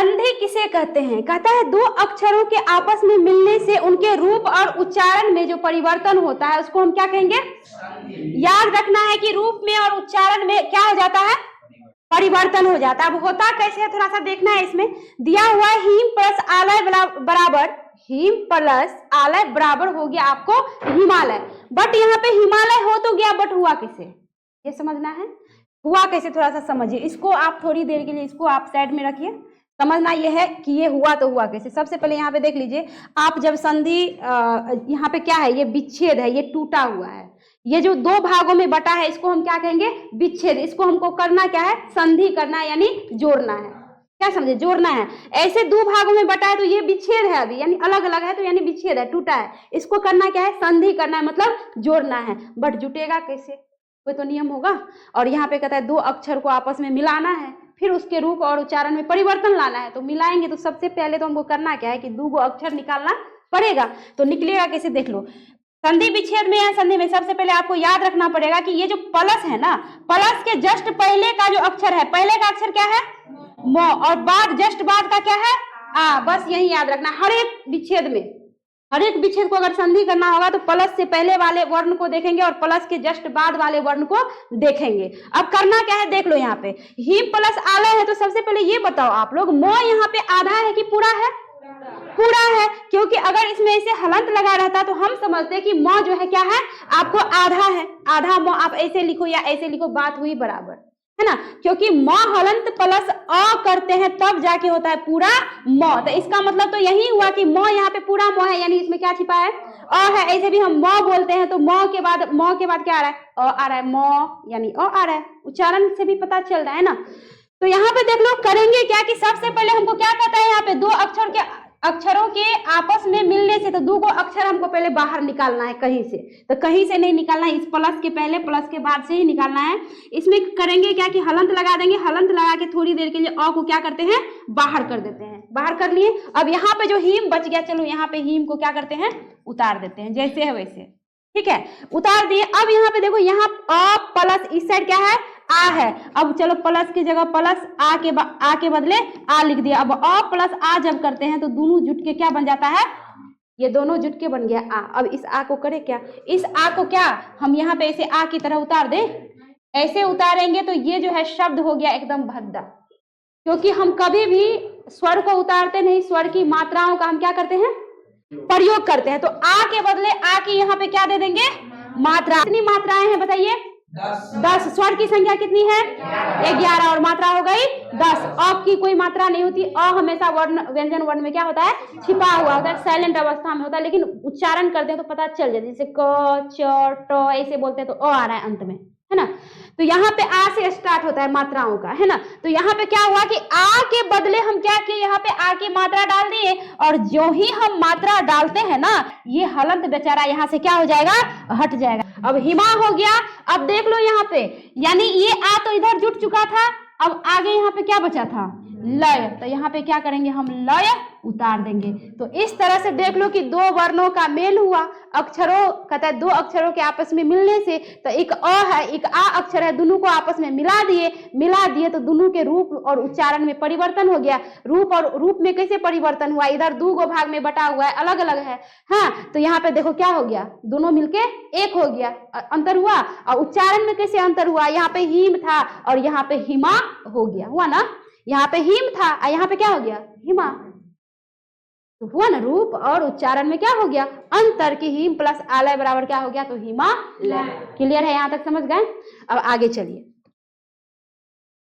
संधि किसे कहते हैं? कहता है दो अक्षरों के आपस में मिलने से उनके रूप और उच्चारण में जो परिवर्तन होता है उसको हम क्या कहेंगे? याद रखना है कि रूप में और उच्चारण में क्या हो जाता है? परिवर्तन हो जाता है। अब होता कैसे है थोड़ा सा देखना है। इसमें दिया हुआ है हिम प्लस आलय बराबर, हिम प्लस आलय बराबर हो गया आपको हिमालय। बट यहाँ पे हिमालय हो तो गया, बट हुआ कैसे ये समझना है। हुआ कैसे थोड़ा सा समझिए इसको। आप थोड़ी देर के लिए इसको आप साइड में रखिए। समझना ये है कि ये हुआ तो हुआ कैसे। सबसे पहले यहाँ पे देख लीजिए, आप जब संधि यहाँ पे क्या है, ये विच्छेद है, ये टूटा हुआ है। ये जो दो भागों में बटा है इसको हम क्या कहेंगे? विच्छेद। इसको हमको करना क्या है? संधि करना है, यानी जोड़ना है। क्या समझे? जोड़ना है। ऐसे दो भागों में बटा है तो ये विच्छेद है अभी, यानी अलग अलग है तो यानी विच्छेद है, टूटा है। इसको करना क्या है? संधि करना है, मतलब जोड़ना है। बट जुटेगा कैसे? कोई तो नियम होगा। और यहाँ पे कहता है दो अक्षर को आपस में मिलाना है, फिर उसके रूप और उच्चारण में परिवर्तन लाना है। तो मिलाएंगे तो सबसे पहले तो हमको करना क्या है कि दो अक्षर निकालना पड़ेगा। तो निकलेगा कैसे देख लो। संधि विच्छेद में या संधि में सबसे पहले आपको याद रखना पड़ेगा कि ये जो प्लस है ना, प्लस के जस्ट पहले का जो अक्षर है, पहले का अक्षर क्या है? म, और बाद जस्ट बाद का क्या है? आ। बस यही याद रखना। हर एक विच्छेद में, हर एक विच्छेद को अगर संधि करना होगा तो प्लस से पहले वाले वर्ण को देखेंगे और प्लस के जस्ट बाद वाले वर्ण को देखेंगे। अब करना क्या है देख लो। यहाँ पे हिम प्लस आलय है तो सबसे पहले ये बताओ आप लोग, म यहाँ पे आधा है कि पूरा है? पूरा है, क्योंकि अगर इसमें ऐसे हलंत लगा रहता तो हम समझते कि म जो है क्या है? आपको आधा है। आधा म आप ऐसे लिखो या ऐसे लिखो, बात हुई बराबर, है ना। क्योंकि म हलंत प्लस अ करते हैं तब जाके होता है पूरा म। तो इसका मतलब तो यही हुआ कि म यहाँ पे पूरा म है, यानी इसमें क्या छिपा है? अ है। ऐसे भी हम म बोलते हैं तो म के बाद क्या आ रहा है? अ आ रहा है। म यानी अ आ रहा है। उच्चारण से भी पता चल रहा है ना। तो यहाँ पे देख लो करेंगे क्या कि सबसे पहले हमको क्या कहता है, यहाँ पे दो अक्षरों के आपस में मिलने से तो दो को अक्षर हमको पहले बाहर निकालना है कहीं से। तो कहीं से नहीं निकालना है, इस प्लस के पहले प्लस के बाद से ही निकालना है। इसमें करेंगे क्या कि हलंत लगा देंगे। हलंत लगा के थोड़ी देर के लिए अ को क्या करते हैं? बाहर कर देते हैं। बाहर कर लिए। अब यहाँ पे जो हिम बच गया, चलो यहाँ पे हिम को क्या करते हैं? उतार देते हैं, जैसे है वैसे। ठीक है, उतार दिए। अब यहाँ पे देखो, यहाँ अ प्लस इस साइड क्या है? आ है। अब चलो प्लस की जगह प्लस आ के बदले आ लिख दिया। अब अ प्लस आ जब करते हैं तो दोनों जुट के क्या बन जाता है? ये दोनों जुट के बन गया आ। अब इस आ को करे क्या? इस आ को क्या हम यहाँ पे ऐसे आ की तरह उतार दे। ऐसे उतारेंगे तो ये जो है शब्द हो गया एकदम भद्दा। क्योंकि हम कभी भी स्वर को उतारते नहीं, स्वर की मात्राओं का हम क्या करते हैं? प्रयोग करते हैं। तो आ के बदले आ की यहाँ पे क्या दे देंगे? मात्रा। कितनी मात्राएं हैं बताइए? 10। स्वर की संख्या कितनी है? 11। और मात्रा हो गई 10। अ की कोई मात्रा नहीं होती। अ हमेशा वर्ण व्यंजन वर्ण में क्या होता है? छिपा हुआ होता है, साइलेंट अवस्था में होता है। लेकिन उच्चारण करते हैं तो पता चल जाता है। जैसे क च ट ऐसे बोलते हैं तो अ आ रहा है अंत में, है ना। तो यहाँ पे आ से स्टार्ट होता है मात्राओं का, है ना। तो यहाँ पे क्या हुआ कि आ के बदले हम क्या किए? यहाँ पे आ की मात्रा डाल दिए। और जो ही हम मात्रा डालते हैं ना, ये हलंत बेचारा यहाँ से क्या हो जाएगा? हट जाएगा। अब हिमा हो गया। अब देख लो यहाँ पे, यानी ये आ तो इधर जुट चुका था। अब आगे यहाँ पे क्या बचा था? लय। तो यहाँ पे क्या करेंगे हम? लय उतार देंगे। तो इस तरह से देख लो कि दो वर्णों का मेल हुआ। अक्षरों कहता है दो अक्षरों के आपस में मिलने से, तो एक अ है एक आ अक्षर है, दोनों को आपस में मिला दिए तो दोनों के रूप और उच्चारण में परिवर्तन हो गया। रूप में कैसे परिवर्तन हुआ? इधर दो गो भाग में बटा हुआ है, अलग अलग है। हाँ, तो यहाँ पे देखो क्या हो गया? दोनों मिलके एक हो गया, अंतर हुआ। और उच्चारण में कैसे अंतर हुआ? यहाँ पे हिम था और यहाँ पे हिमा हो गया, हुआ ना। यहाँ पे हिम था और यहाँ पे क्या हो गया? हिमा। तो हुआ ना, रूप और उच्चारण में क्या हो गया? अंतर। की हिम प्लस आलय बराबर क्या हो गया? तो हिमालय। क्लियर है? यहां तक समझ गए? अब आगे चलिए।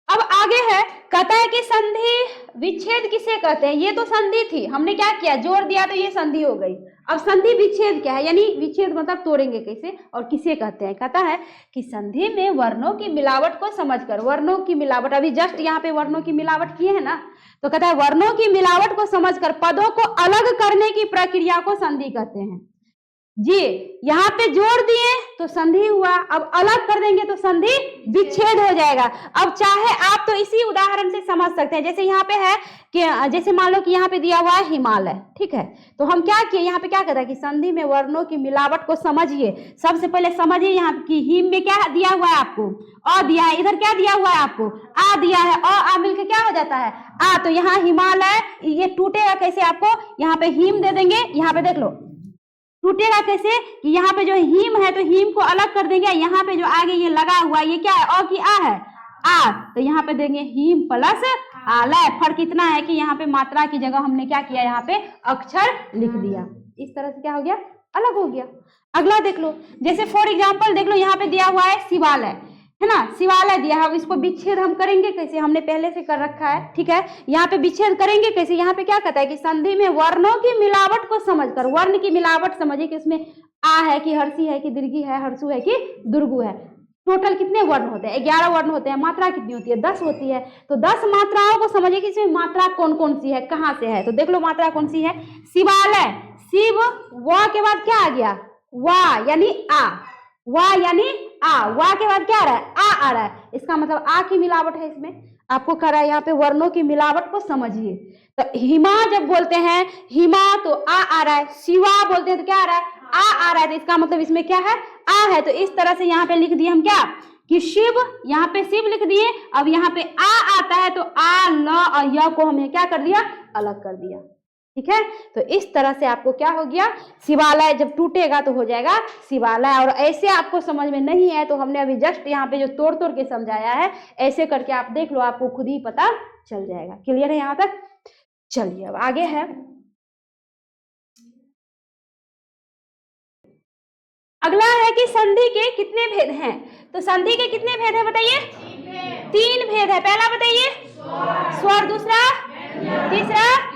अब आगे है, कहता है कि संधि विच्छेद किसे कहते हैं? ये तो संधि थी, हमने क्या किया? जोड़ दिया तो ये संधि हो गई। अब संधि विच्छेद क्या है? यानी विच्छेद मतलब तोड़ेंगे कैसे और किसे कहते हैं? कहता है कि संधि में वर्णों की मिलावट को समझकर, वर्णों की मिलावट, अभी जस्ट यहाँ पे वर्णों की मिलावट किए है ना, तो कहता है वर्णों की मिलावट को समझकर पदों को अलग करने की प्रक्रिया को संधि कहते हैं। जी, यहाँ पे जोड़ दिए तो संधि हुआ, अब अलग कर देंगे तो संधि विच्छेद हो जाएगा। अब चाहे आप तो इसी उदाहरण से समझ सकते हैं, जैसे यहाँ पे है कि जैसे मान लो कि यहाँ पे दिया हुआ है हिमालय, ठीक है, तो हम क्या किए, यहाँ पे क्या कहता है कि संधि में वर्णों की मिलावट को समझिए। सबसे पहले समझिए यहाँ की हिम में क्या दिया हुआ है आपको, अ दिया है, इधर क्या दिया हुआ है आपको, आ दिया है, आ मिलकर क्या हो जाता है आ, तो यहाँ हिमालय, ये टूटेगा कैसे, आपको यहाँ पे हिम दे देंगे, यहाँ पे देख लो टूटेगा कैसे कि यहाँ पे जो हिम है तो हिम को अलग कर देंगे, यहाँ पे जो आगे ये लगा हुआ ये क्या है, अ की आ है, आ, तो यहाँ पे देंगे हिम प्लस आलय। फर्क इतना है कि यहाँ पे मात्रा की जगह हमने क्या किया, यहाँ पे अक्षर लिख दिया, इस तरह से क्या हो गया, अलग हो गया। अगला देख लो, जैसे फॉर एग्जाम्पल देख लो, यहाँ पे दिया हुआ है शिवालय, है ना, शिवालय दिया है, अब इसको विच्छेद हम करेंगे कैसे, हमने पहले से कर रखा है, ठीक है, यहाँ पे विच्छेद करेंगे कैसे, यहाँ पे क्या कहता है कि संधि में वर्णों की मिलावट को समझकर, वर्ण की मिलावट समझिए कि उसमें आ है कि हर्षी है कि दीर्घी है, हर्षु है कि दुर्गु है। टोटल कितने वर्ण होते हैं, 11 वर्ण होते हैं, मात्रा कितनी होती है, 10 होती है, तो 10 मात्राओं को समझिए कि इसमें मात्रा कौन कौन सी है, कहाँ से है, तो देख लो मात्रा कौन सी है, शिवालय, शिव, व के बाद क्या आ गया, वा यानी आ, वा यानी आ, वा के बाद क्या आ रहा है, आ रहा है, इसका मतलब आ की मिलावट है, इसमें आपको कह रहा है यहाँ पे वर्णों की मिलावट को समझिए। तो हिमा जब बोलते हैं हिमा तो आ रहा है, शिवा बोलते हैं तो क्या आ रहा है, आ रहा है, तो इसका मतलब इसमें क्या है, आ है, तो इस तरह से यहाँ पे लिख दिए हम क्या कि शिव, यहाँ पे शिव लिख दिए, अब यहाँ पे आ आता है तो आ, ल और य को हमने क्या कर दिया, अलग कर दिया, ठीक है, तो इस तरह से आपको क्या हो गया, शिवालय जब टूटेगा तो हो जाएगा शिवालय। और ऐसे आपको समझ में नहीं है तो हमने अभी जस्ट यहाँ पे जो तोड़ तोड़ के समझाया है, ऐसे करके आप देख लो, आपको खुद ही पता चल जाएगा। क्लियर है यहाँ तक? चलिए अब आगे है, अगला है कि संधि के कितने भेद हैं, तो संधि के कितने भेद हैं बताइए, 3 भेद है। पहला बताइए स्वर, दूसरा, तीसरा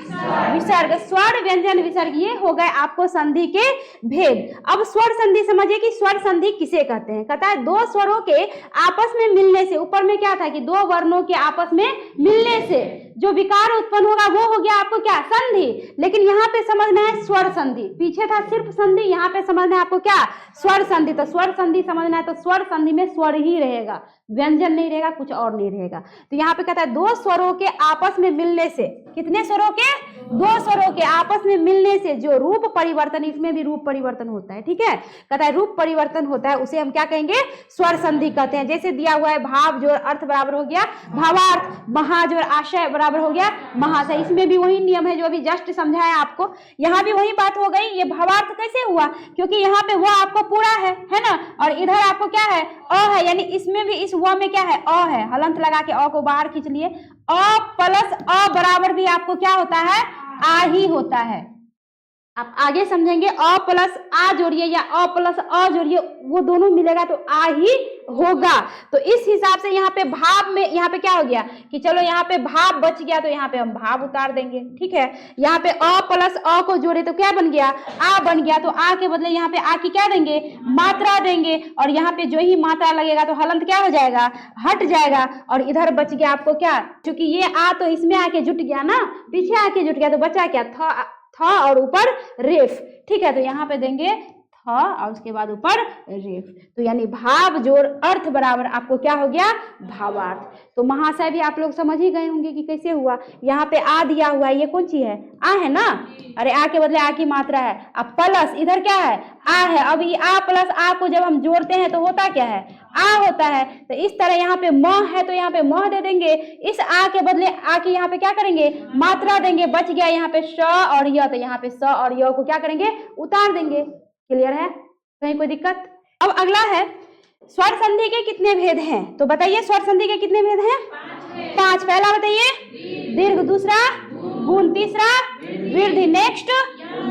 विसर्ग, स्वर व्यंजन विसर्ग, ये हो गए आपको संधि के भेद। अब स्वर संधि समझिए कि स्वर संधि किसे कहते हैं, कहता है 2 स्वरों के आपस में मिलने से, ऊपर में क्या था कि 2 वर्णों के आपस में मिलने से जो विकार उत्पन्न होगा वो हो गया आपको क्या, संधि। लेकिन यहाँ पे समझना है स्वर संधि, पीछे था सिर्फ संधि, यहाँ पे समझना है आपको क्या, स्वर संधि। तो स्वर संधि समझना है तो स्वर संधि में स्वर ही रहेगा, व्यंजन नहीं रहेगा, कुछ और नहीं रहेगा। तो यहाँ पे कहता है 2 स्वरों के आपस में मिलने से, कितने स्वरों के, 2 स्वरों के आपस में मिलने से जो रूप परिवर्तन, इसमें भी रूप परिवर्तन होता है, ठीक है, कहता है रूप परिवर्तन होता है, उसे हम क्या कहेंगे, स्वर संधि कहते हैं। जैसे दिया हुआ है भाव जोड़ अर्थ बराबर हो गया भावार्थ, महा जोड़ आशय बराबर हो गया महाशय, इसमें भी वही नियम है जो अभी जस्ट समझाया आपको, यहाँ भी वही बात हो गई। ये भावार्थ कैसे हुआ, क्योंकि यहाँ पे वो आपको पूरा है ना, और इधर आपको क्या है, अ है, यानी इसमें भी इस व में क्या है, अ है, हलंत लगा के अ को बाहर खींच लिए, अ प्लस अ बराबर भी आपको क्या होता है, आ ही होता है। आप आगे समझेंगे, अ प्लस आ जोड़िए या अ प्लस अ जोड़िए, वो दोनों मिलेगा तो आ ही होगा। तो इस हिसाब से यहाँ पे भाव में, यहाँ पे क्या हो गया कि चलो यहाँ पे भाव बच गया तो यहाँ पे हम भाव उतार देंगे, ठीक है। यहाँ पे अ प्लस अ को जोड़े तो क्या बन गया, आ बन गया, तो आ के बदले यहाँ पे आ की क्या देंगे, मात्रा देंगे, और यहाँ पे जो ही मात्रा लगेगा तो हलंत क्या हो जाएगा, हट जाएगा, और इधर बच गया आपको क्या, क्योंकि ये आ तो इसमें आके जुट गया ना, पीछे आके जुट गया, तो बचा क्या, था और ऊपर रेफ, ठीक है, तो यहाँ पे देंगे था और उसके बाद ऊपर रेफ, तो यानी भाव जोड़ अर्थ बराबर आपको क्या हो गया, भावार्थ। तो महाशय भी आप लोग समझ ही गए होंगे कि कैसे हुआ, यहाँ पे आ दिया हुआ है, ये कौन सी है, आ है ना, अरे आ के बदले आ की मात्रा है, अब प्लस इधर क्या है, आ है, अब ये आ प्लस आ को जब हम जोड़ते हैं तो होता क्या है, आ होता है। तो इस तरह यहाँ पे म है तो यहाँ पे म दे देंगे, इस आ के बदले आ की यहाँ पे क्या करेंगे, मात्रा देंगे, बच गया यहाँ पे श और य, तो यहाँ पे स और य को क्या करेंगे, उतार देंगे। क्लियर है, कहीं कोई दिक्कत? अब अगला है स्वर संधि के कितने भेद हैं, तो बताइए स्वर संधि के कितने भेद हैं, 5। पहला बताइए दीर्घ, दूसरा गुण, तीसरा वृद्धि, नेक्स्ट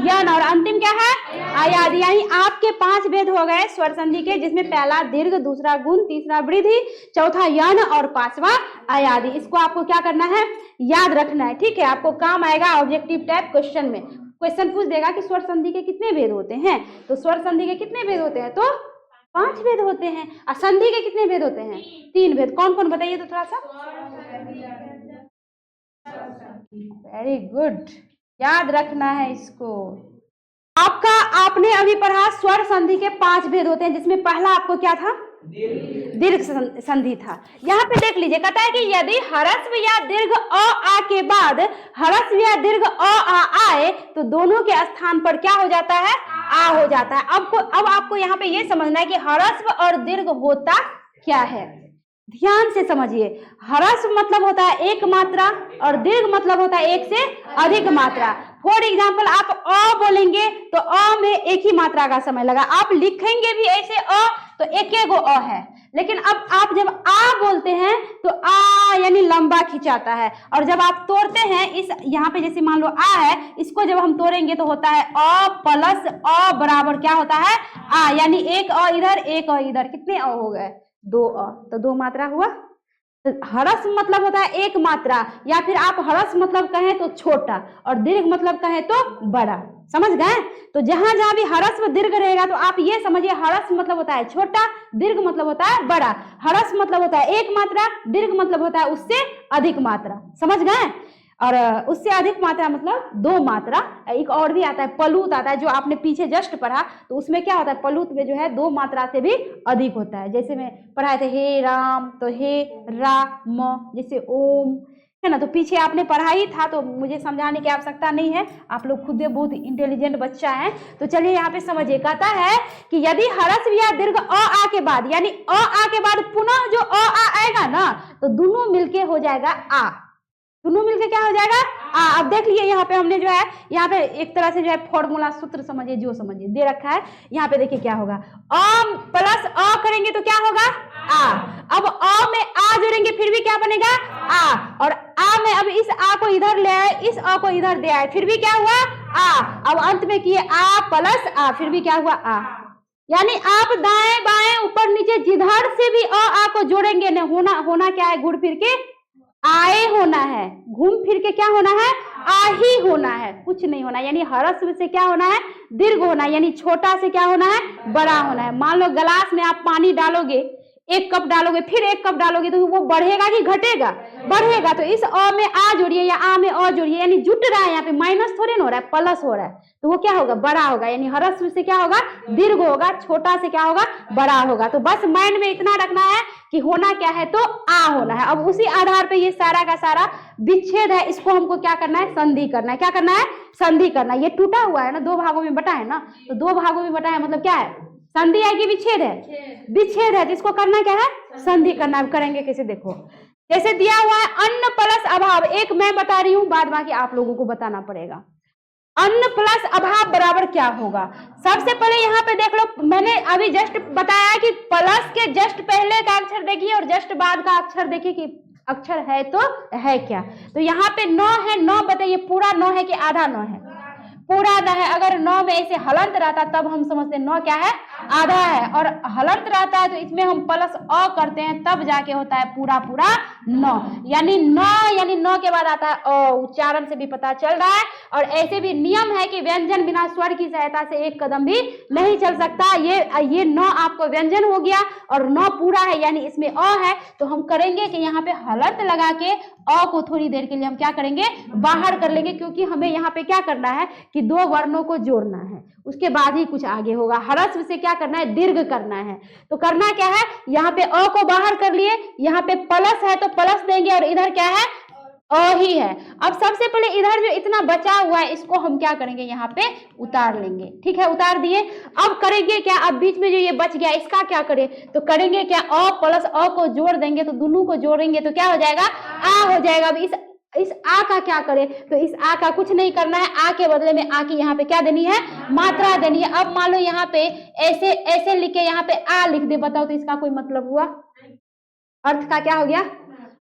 यन, और अंतिम क्या है, आयादी। यानी आपके 5 भेद हो गए स्वर संधि के, जिसमें पहला दीर्घ, दूसरा गुण, तीसरा वृद्धि, चौथा यन और 5वां आयादी। इसको आपको क्या करना है, याद रखना है, ठीक है, आपको काम आएगा ऑब्जेक्टिव टाइप क्वेश्चन में। क्वेश्चन पूछ देगा कि स्वर संधि के कितने भेद होते हैं, तो स्वर संधि के कितने भेद होते हैं, तो 5 भेद होते हैं। और संधि के कितने भेद होते हैं, 3 भेद। कौन कौन बताइए तो थोड़ा सा। वेरी गुड, याद रखना है इसको। आपका आपने अभी पढ़ा स्वर संधि के 5 भेद होते हैं, जिसमें पहला आपको क्या था? दीर्घ संधि था। यहाँ पे देख लीजिए, कहता है कि यदि ह्रस्व या दीर्घ अ आ के बाद ह्रस्व या दीर्घ अ आ आए तो दोनों के स्थान पर क्या हो जाता है? आ हो जाता है। अब आपको यहाँ पे ये समझना है कि ह्रस्व और दीर्घ होता क्या है। ध्यान से समझिए। ह्रस्व मतलब होता है एक मात्रा और दीर्घ मतलब होता है एक से अधिक मात्रा। फॉर एग्जाम्पल, आप अ बोलेंगे तो अ में एक ही मात्रा का समय लगा। आप लिखेंगे भी ऐसे अ तो एक गो अ है, लेकिन अब आप जब आ बोलते हैं तो आ यानी लंबा खिंचाता है, और जब आप तोड़ते हैं इस यहाँ पे जैसे मान लो आ है, इसको जब हम तोड़ेंगे तो होता है अ प्लस अ बराबर क्या होता है? आ, यानी एक अ इधर एक अ इधर, कितने अ हो गए? 2 अ, तो 2 मात्रा हुआ। तो ह्रस्व मतलब होता है एक मात्रा, या फिर आप ह्रस्व मतलब कहें तो छोटा और दीर्घ मतलब कहें तो बड़ा। समझ गए? तो जहां जहां भी ह्रस्व दीर्घ रहेगा तो आप ये समझिए, ह्रस्व मतलब होता है छोटा, दीर्घ मतलब होता है बड़ा। ह्रस्व मतलब होता है एक मात्रा, दीर्घ मतलब होता है उससे अधिक मात्रा। समझ गए? और उससे अधिक मात्रा मतलब 2 मात्रा। एक और भी आता है पलूत आता है, जो आपने पीछे जस्ट पढ़ा, तो उसमें क्या होता है? पलूत में जो है 2 मात्रा से भी अधिक होता है। जैसे मैं पढ़ाए थे हे राम, तो हे राम, जैसे ओम, है ना। तो पीछे आपने पढ़ा ही था, तो मुझे समझाने की आवश्यकता नहीं है, आप लोग खुद बहुत इंटेलिजेंट बच्चा है। तो चलिए यहाँ पे समझिए, कहता है कि यदि ह्रस्व या दीर्घ अ आ के बाद, यानी अ आ के बाद पुनः जो अ आ आएगा ना, तो दोनों मिलके हो जाएगा आ। दोनों मिलके क्या हो जाएगा? आ। अब देख लिए यहाँ पे हमने जो है, यहाँ पे एक तरह से जो है फॉर्मूला सूत्र समझिए, जो समझिए दे रखा है। यहाँ पे देखिए क्या होगा, अ प्लस अ करेंगे तो क्या होगा? आ। अब अ में आ जोड़ेंगे फिर भी क्या बनेगा? आ। और आ में अब इस आ को इधर ले आए, इस अ को इधर दे आए, फिर भी क्या हुआ? आ। अब अंत में किए आ प्लस आ, फिर भी क्या हुआ? आ। यानी आप दाएं बाएं ऊपर नीचे जिधर से भी अ आ को जोड़ेंगे ना, होना क्या है? घुड़ फिर के आए होना है। घूम फिर के क्या होना है? आ ही होना है, कुछ नहीं होना। यानी ह्रस्व से क्या होना है? दीर्घ होना है, यानी छोटा से क्या होना है? बड़ा होना है। मान लो गिलास में आप पानी डालोगे, 1 कप डालोगे, फिर 1 कप डालोगे, तो वो बढ़ेगा कि घटेगा? बढ़ेगा। तो इस अ में आ जोड़िए या आ में अ जोड़िए, यानी जुट रहा है, यहाँ पे माइनस थोड़ी ना हो रहा है, प्लस हो रहा है, तो वो क्या होगा? बड़ा होगा। यानी ह्रस्व से क्या होगा? दीर्घ होगा, छोटा से क्या होगा? बड़ा होगा। तो बस माइंड में इतना रखना है कि होना क्या है? तो आ होना है। अब उसी आधार पे ये सारा का सारा विच्छेद है, इसको हमको क्या करना है? संधि करना है। क्या करना है? संधि करना है। ये टूटा हुआ है ना, 2 भागों में बटा है ना, तो 2 भागों में बटा है मतलब क्या है? संधि है कि विच्छेद है? विच्छेद है। तो इसको करना क्या है? संधि करना है। करेंगे कैसे? देखो, जैसे दिया हुआ है अन्न प्लस अभाव, एक मैं बता रही हूं, बाद बाकी आप लोगों को बताना पड़ेगा। अन्न प्लस अभाव बराबर क्या होगा? सबसे पहले यहाँ पे देख लो, मैंने अभी जस्ट बताया कि प्लस के जस्ट पहले का अक्षर देखिए और जस्ट बाद का अक्षर देखिए कि अक्षर है तो है क्या। तो यहाँ पे 9 है, 9 बताइए पूरा 9 है कि आधा 9 है? पूरा 9 है। अगर 9 में ऐसे हलंत रहता तब हम समझते 9 क्या है? आधा है। और हलंत रहता है तो इसमें हम प्लस अ करते हैं, तब जाके होता है पूरा पूरा 9। यानी 9, यानी 9 के बाद आता है अ। उच्चारण से भी पता चल रहा है। और ऐसे भी नियम है कि व्यंजन बिना स्वर की सहायता से एक कदम भी नहीं चल सकता। ये 9 आपको व्यंजन हो गया और 9 पूरा है, यानी इसमें अ है। तो हम करेंगे कि यहाँ पे हलंत लगा के अ को थोड़ी देर के लिए हम क्या करेंगे? बाहर कर लेंगे, क्योंकि हमें यहाँ पे क्या करना है कि 2 वर्णों को जोड़ना है, उसके बाद ही कुछ आगे होगा। ह्रस्व से क्या करना है? दीर्घ करना है। तो करना क्या है? यहाँ पे अ को बाहर कर लिए, यहाँ पे प्लस है तो प्लस देंगे, और इधर क्या है? अ ही है। अब सबसे पहले इधर जो इतना बचा हुआ है, इसको हम क्या करेंगे? यहाँ पे उतार लेंगे। ठीक है, उतार दिए। अब करेंगे क्या? अब बीच में जो ये बच गया, इसका क्या करें? तो करेंगे क्या? अ प्लस अ को जोड़ देंगे, तो दोनों को जोड़ेंगे तो क्या हो जाएगा? आ हो जाएगा। अब इस आ का क्या करें? तो इस आ का कुछ नहीं करना है, आ के बदले में आ की यहाँ पे क्या देनी है? मात्रा देनी है। अब मान लो यहाँ पे ऐसे ऐसे लिख के यहाँ पे आ लिख दे, बताओ तो इसका कोई मतलब हुआ? अर्थ का क्या हो गया?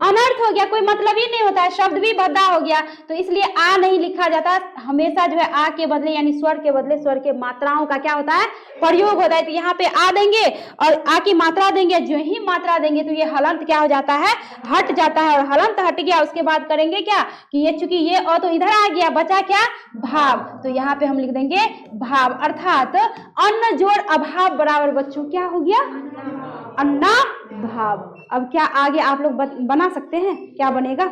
अनर्थ हो गया, कोई मतलब ही नहीं होता है, शब्द भी भद्दा हो गया। तो इसलिए आ नहीं लिखा जाता, हमेशा जो है आ के बदले यानी स्वर के बदले स्वर के मात्राओं का क्या होता है? प्रयोग होता है। तो यहाँ पे आ देंगे और आ की मात्रा देंगे, जो ही मात्रा देंगे तो ये हलंत क्या हो जाता है? हट जाता है। और हलंत हट गया, उसके बाद करेंगे क्या कि ये चूंकि ये अ तो इधर आ गया, बचा क्या? भाव। तो यहाँ पे हम लिख देंगे भाव, अर्थात अन्न जोड़ अभाव बराबर बच्चों क्या हो गया? अन्ना भाव। अब क्या आगे आप लोग बना सकते हैं? क्या बनेगा?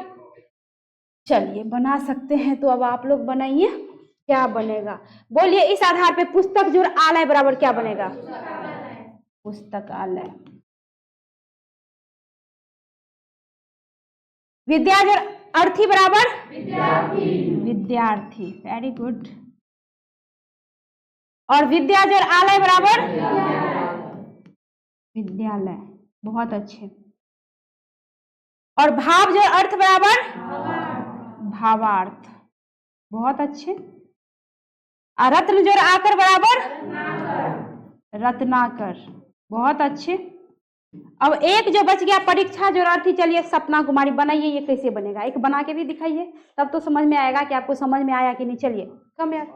चलिए बना सकते हैं, तो अब आप लोग बनाइए। क्या बनेगा? बोलिए इस आधार पे पुस्तक जोड़ आलय बराबर क्या बनेगा? पुस्तकालय। विद्या जोड़ अर्थी बराबर विद्यार्थी। Very good. और विद्या जोड़ आलय बराबर विद्यालय। बहुत अच्छे। और भाव जोड़ अर्थ बराबर भावार्थ। बहुत अच्छे। और रत्न जोड़ आकर बराबर रत्नाकर। बहुत अच्छे। अब एक जो बच गया परीक्षा जोड़ अर्थी, चलिए सपना कुमारी बनाइए, ये कैसे बनेगा? एक बना के भी दिखाइए, तब तो समझ में आएगा कि आपको समझ में आया कि नहीं। चलिए कम यार,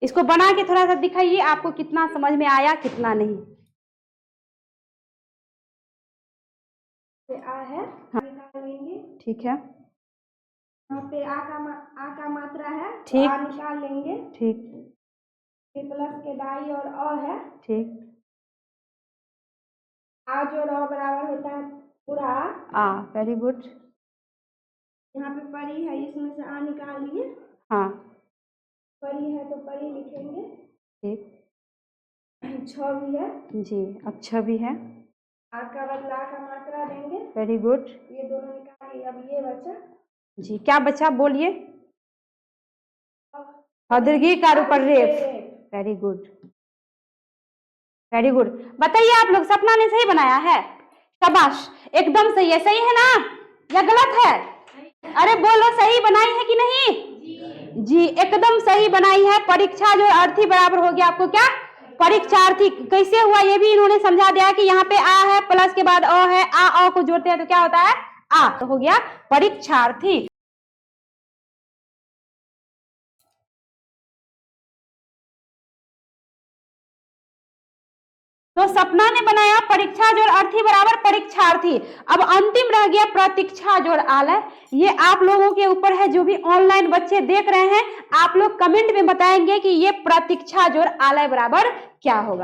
इसको बना के थोड़ा सा दिखाइए आपको कितना समझ में आया कितना नहीं। आ है, हाँ। निकाल लेंगे। ठीक है। यहाँ पे आ का मात्रा है, ठीक। आ निकाल लेंगे। ठीक। फिर प्लस के दाई और अ है। ठीक। आ जो र बराबर होता है पूरा आ। Very good. यहाँ पे परी है, इसमें से आ निकाल लिए। हाँ। परी है तो परी लिखेंगे। ठीक। छ भी है जी, अब छ भी है। आ का बदला आ का मात्रा देंगे। Very good. ये दोनों निकाल लिए। अब ये बचा जी, क्या बचा बोलिए? दीर्घी का ऊपर रेफ। Very good. Very good. बताइए आप लोग, सपना ने सही बनाया है? शाबाश, एकदम सही है। सही है ना या गलत है? अरे बोलो, सही बनाई है कि नहीं? जी एकदम सही बनाई है। परीक्षा जो अर्थी बराबर हो गया आपको क्या? परीक्षार्थी। कैसे हुआ ये भी इन्होंने समझा दिया कि यहाँ पे आ है, प्लस के बाद अ है, आ को जोड़ते हैं तो क्या होता है? आ। तो हो गया परीक्षार्थी। तो सपना ने बनाया परीक्षा जोड़ अर्थी बराबर परीक्षार्थी। अब अंतिम रह गया प्रतीक्षा जोड़ आलय। ये आप लोगों के ऊपर है, जो भी ऑनलाइन बच्चे देख रहे हैं, आप लोग कमेंट में बताएंगे कि ये प्रतीक्षा जोड़ आलय बराबर क्या होगा।